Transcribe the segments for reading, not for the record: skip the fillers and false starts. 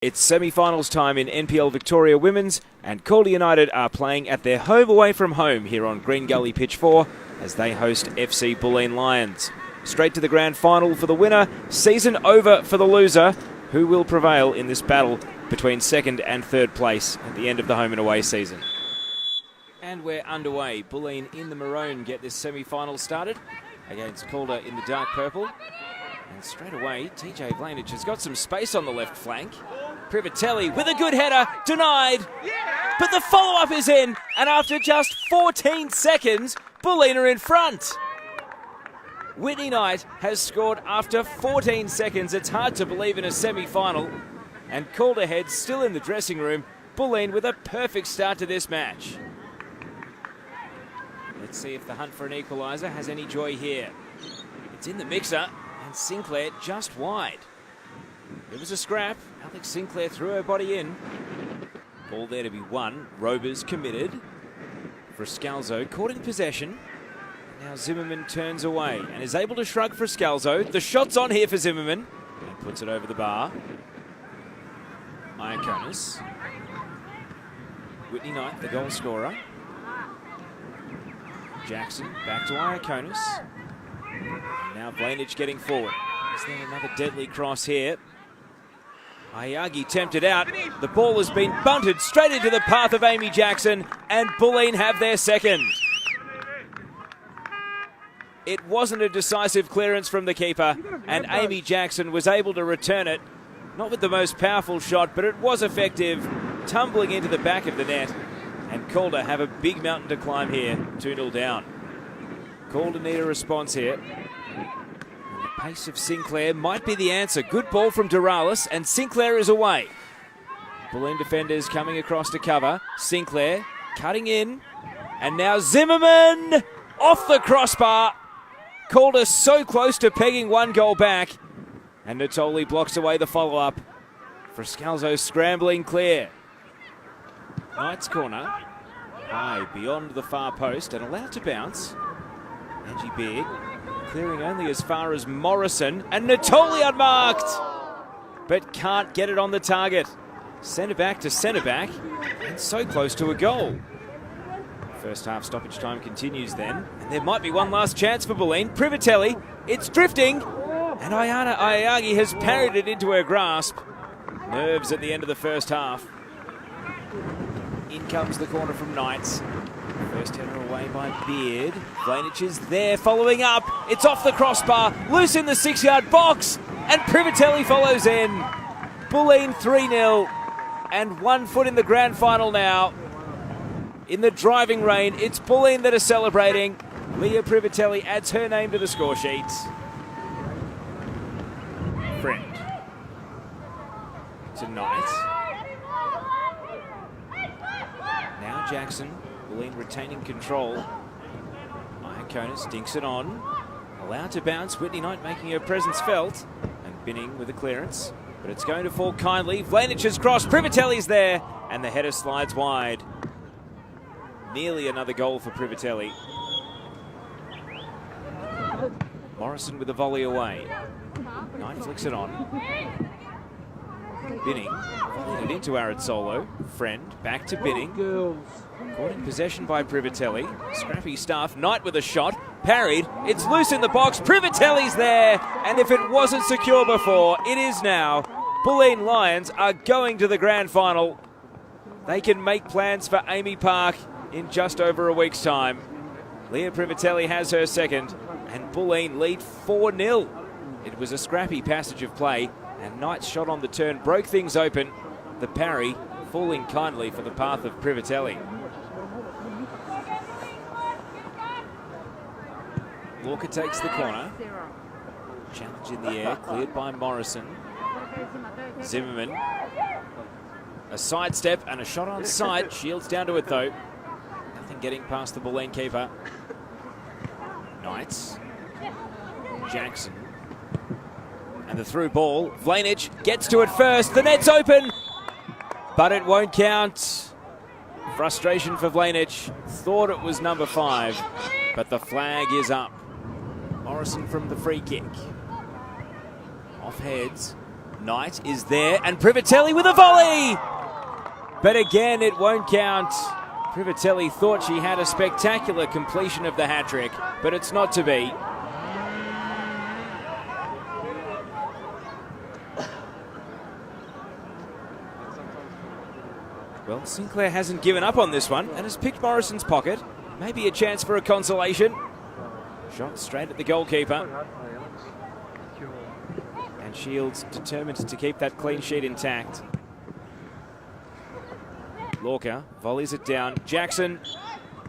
It's semi-finals time in NPL Victoria Women's, and Calder United are playing at their home away from home here on Green Gully Pitch 4 as they host FC Bulleen Lions. Straight to the grand final for the winner, season over for the loser. Who will prevail in this battle between second and third place at the end of the home and away season? And we're underway. Bulleen in the maroon get this semi-final started against Calder in the dark purple. And straight away, TJ Blanich has got some space on the left flank. Privitelli with a good header, denied. But the follow-up is in, and after just 14 seconds, Bulleen are in front. Whitney Knight has scored after 14 seconds. It's hard to believe in a semi-final. And Calder heads still in the dressing room. Bulleen with a perfect start to this match. Let's see if the hunt for an equaliser has any joy here. It's in the mixer, and Sinclair just wide. It was a scrap. Alex Sinclair threw her body in. Ball there to be won. Rovers committed. Friscalzo caught in possession. Now Zimmerman turns away and is able to shrug Friscalzo. The shot's on here for Zimmerman and puts it over the bar. Iaconis. Whitney Knight, the goal scorer. Jackson back to Iaconis. Now Blanich getting forward. Is there another deadly cross here? Ayagi tempted out. The ball has been bunted straight into the path of Amy Jackson, and Bulleen have their second. It wasn't a decisive clearance from the keeper, and Amy Jackson was able to return it. Not with the most powerful shot, but it was effective, tumbling into the back of the net. And Calder have a big mountain to climb here, 2-0 down. Calder need a response here. The pace of Sinclair might be the answer. Good ball from Doralis, and Sinclair is away. Bulleen defenders coming across to cover. Sinclair cutting in, and now Zimmerman off the crossbar. Calder so close to pegging one goal back, and Natoli blocks away the follow-up. Friscalzo scrambling clear. Knight's corner, high beyond the far post and allowed to bounce. Angie Beard clearing only as far as Morrison, and Natoli unmarked, but can't get it on the target. Centre back to centre back, and so close to a goal. First half stoppage time continues then, and there might be one last chance for Bulleen. Privitelli, it's drifting, and Ayana Ayagi has parried it into her grasp. Nerves at the end of the first half. In comes the corner from Knights. First header away by Beard. Blanich is there following up. It's off the crossbar, loose in the 6-yard box, and Privitelli follows in. Bulleen 3-0, and 1 foot in the grand final now. In the driving rain, it's Bulleen that are celebrating. Lia Privitelli adds her name to the score sheets. Friend. Tonight. Now Jackson, Bulleen retaining control. Iaconis dinks it on. Allowed to bounce, Whitney Knight making her presence felt. And Binning with a clearance. But it's going to fall kindly. Blanich has crossed, Privitelli's there. And the header slides wide. Nearly another goal for Privitelli. Morrison with a volley away. Knight flicks it on. Binning volleyed it into Aritzolo. Friend back to Binning. Caught in possession by Privitelli. Scrappy stuff. Knight with a shot. Parried. It's loose in the box. Privitelli's there. And if it wasn't secure before, it is now. Bulleen Lions are going to the grand final. They can make plans for Amy Park in just over a week's time. Lia Privitelli has her second, and Bulleen lead 4-0. It was a scrappy passage of play, and Knight's shot on the turn broke things open. The parry falling kindly for the path of Privitelli. Walker takes the corner. Challenge in the air, cleared by Morrison. Zimmerman. A sidestep and a shot on side. Shields down to it though. Nothing getting past the Bulleen keeper. Knights. Jackson. And the through ball. Blanich gets to it first. The net's open, but it won't count. Frustration for Blanich. Thought it was number 5, but the flag is up. Morrison from the free kick. Off heads. Knight is there, and Privitelli with a volley! But again, it won't count. Privitelli thought she had a spectacular completion of the hat-trick, but it's not to be. Well, Sinclair hasn't given up on this one and has picked Morrison's pocket. Maybe a chance for a consolation. Shot straight at the goalkeeper. And Shields determined to keep that clean sheet intact. Lorca volleys it down. Jackson,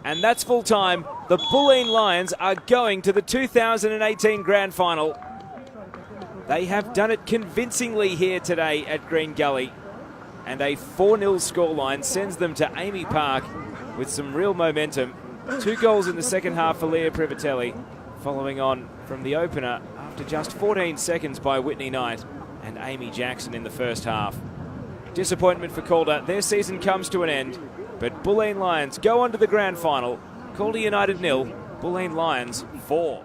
and that's full time. The Bulleen Lions are going to the 2018 Grand Final. They have done it convincingly here today at Green Gully. And a 4-0 scoreline sends them to Amy Park with some real momentum. 2 goals in the second half for Lia Privitelli, following on from the opener after just 14 seconds by Whitney Knight and Amy Jackson in the first half. Disappointment for Calder. Their season comes to an end, but Bulleen Lions go on to the grand final. Calder United 0, Bulleen Lions 4.